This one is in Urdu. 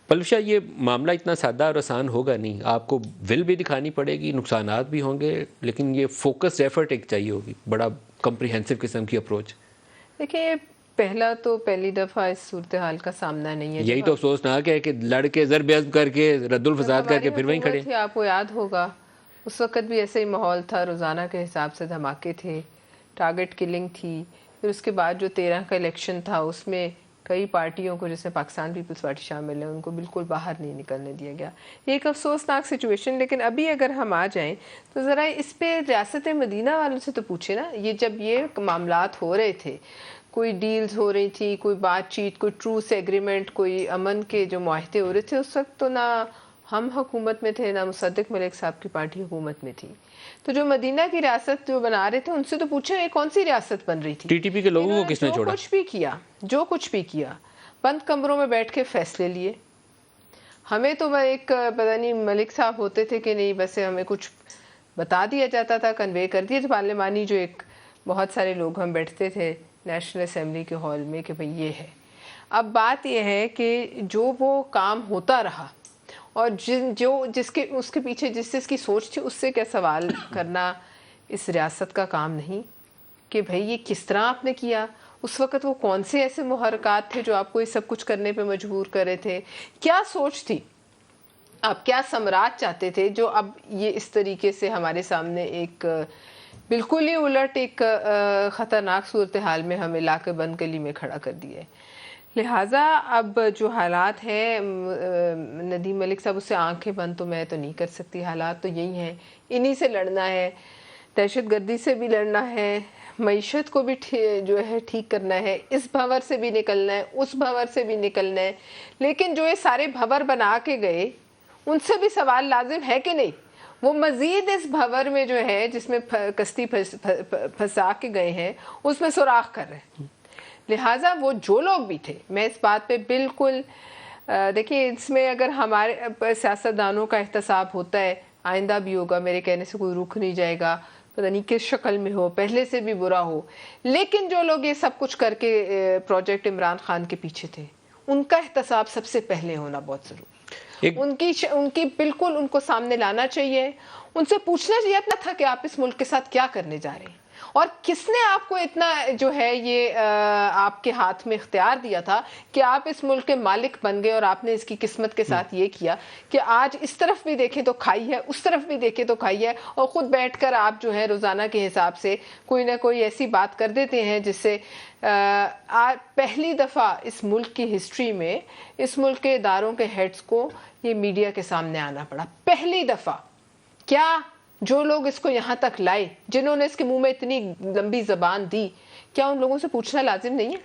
پلوشا یہ معاملہ اتنا سادہ اور آسان ہوگا نہیں، آپ کو ول بھی دکھانی پڑے گی، نقصانات بھی ہوں گے، لیکن یہ فوکس ایفرٹ ایک چاہیے ہوگی، بڑا کمپریہنسو قسم کی اپروچ. دیکھیے پہلی دفعہ اس صورتحال کا سامنا نہیں ہے. یہی تو افسوسناک ہے کہ لڑ کے ضرب عزم کر کے رد الفساد کر کے پھر وہیں کھڑے. آپ کو یاد ہوگا اس وقت بھی ایسے ہی ماحول تھا، روزانہ کے حساب سے دھماکے تھے، ٹارگٹ کلنگ تھی. پھر اس کے بعد جو 13 کا الیکشن تھا اس میں کئی پارٹیوں کو، جس میں پاکستان پیپلز پارٹی شامل ہے، ان کو بالکل باہر نہیں نکلنے دیا گیا. یہ ایک افسوسناک سچویشن. لیکن ابھی اگر ہم آ جائیں تو ذرا اس پہ ریاست مدینہ والوں سے تو پوچھیں نا. یہ جب یہ معاملات ہو رہے تھے، کوئی ڈیلز ہو رہی تھی، کوئی بات چیت، کوئی ٹروس ایگریمنٹ، کوئی امن کے جو معاہدے ہو رہے تھے، اس وقت تو نہ ہم حکومت میں تھے، نہ مصدق ملک صاحب کی پارٹی حکومت میں تھی. تو جو مدینہ کی ریاست جو بنا رہے تھے ان سے تو پوچھیں یہ کون سی ریاست بن رہی تھی. ٹی ٹی پی کے لوگوں کو کس نے چھوڑا؟ جو کچھ بھی کیا بند کمروں میں بیٹھ کے فیصلے لیے. ہمیں تو ایک پتہ نہیں ملک صاحب ہوتے تھے کہ نہیں، بس ہمیں کچھ بتا دیا جاتا تھا، کنوے کر دیا. پارلیمانی جو ایک بہت سارے لوگ ہم بیٹھتے تھے نیشنل اسمبلی کے ہال میں کہ بھئی یہ ہے. اب بات یہ ہے کہ جو وہ کام ہوتا رہا اور اس کے پیچھے جس کی سوچ تھی، اس سے کیا سوال کرنا اس ریاست کا کام نہیں کہ بھئی یہ کس طرح آپ نے کیا؟ اس وقت وہ کون سے ایسے محرکات تھے جو آپ کو یہ سب کچھ کرنے پہ مجبور کر رہے تھے؟ کیا سوچ تھی؟ آپ کیا ثمرات چاہتے تھے جو اب یہ اس طریقے سے ہمارے سامنے ایک بالکل ہی الٹ ایک خطرناک صورتحال میں ہمیں لا کے بند گلی میں کھڑا کر دیا ہے؟ لہٰذا اب جو حالات ہیں، ندیم ملک صاحب، اس سے آنکھیں بند تو میں تو نہیں کر سکتی. حالات تو یہی ہیں، انہی سے لڑنا ہے، دہشت گردی سے بھی لڑنا ہے، معیشت کو بھی جو ہے ٹھیک کرنا ہے، اس بھنور سے بھی نکلنا ہے، اس بھنور سے بھی نکلنا ہے. لیکن جو یہ سارے بھنور بنا کے گئے ان سے بھی سوال لازم ہے کہ نہیں؟ وہ مزید اس بھنور میں جو ہے جس میں کشتی پھنسا کے گئے ہیں اس میں سوراخ کر رہے ہیں. لہٰذا وہ جو لوگ بھی تھے، میں اس بات پہ بالکل دیکھیے، اس میں اگر ہمارے سیاستدانوں کا احتساب ہوتا ہے، آئندہ بھی ہوگا، میرے کہنے سے کوئی رک نہیں جائے گا، پتہ نہیں کس شکل میں ہو، پہلے سے بھی برا ہو. لیکن جو لوگ یہ سب کچھ کر کے پروجیکٹ عمران خان کے پیچھے تھے، ان کا احتساب سب سے پہلے ہونا بہت ضروری. ان کی بالکل ان کو سامنے لانا چاہیے، ان سے پوچھنا چاہیے اتنا تھا کہ آپ اس ملک کے ساتھ کیا کرنے جا رہے ہیں، اور کس نے آپ کو اتنا جو ہے یہ آپ کے ہاتھ میں اختیار دیا تھا کہ آپ اس ملک کے مالک بن گئے، اور آپ نے اس کی قسمت کے ساتھ یہ کیا کہ آج اس طرف بھی دیکھیں تو کھائی ہے، اس طرف بھی دیکھیں تو کھائی ہے، اور خود بیٹھ کر آپ جو ہے روزانہ کے حساب سے کوئی نہ کوئی ایسی بات کر دیتے ہیں جس سے پہلی دفعہ اس ملک کی ہسٹری میں اس ملک کے اداروں کے ہیڈز کو یہ میڈیا کے سامنے آنا پڑا. پہلی دفعہ. کیا جو لوگ اس کو یہاں تک لائے، جنہوں نے اس کے منہ میں اتنی لمبی زبان دی، کیا ان لوگوں سے پوچھنا لازم نہیں ہے؟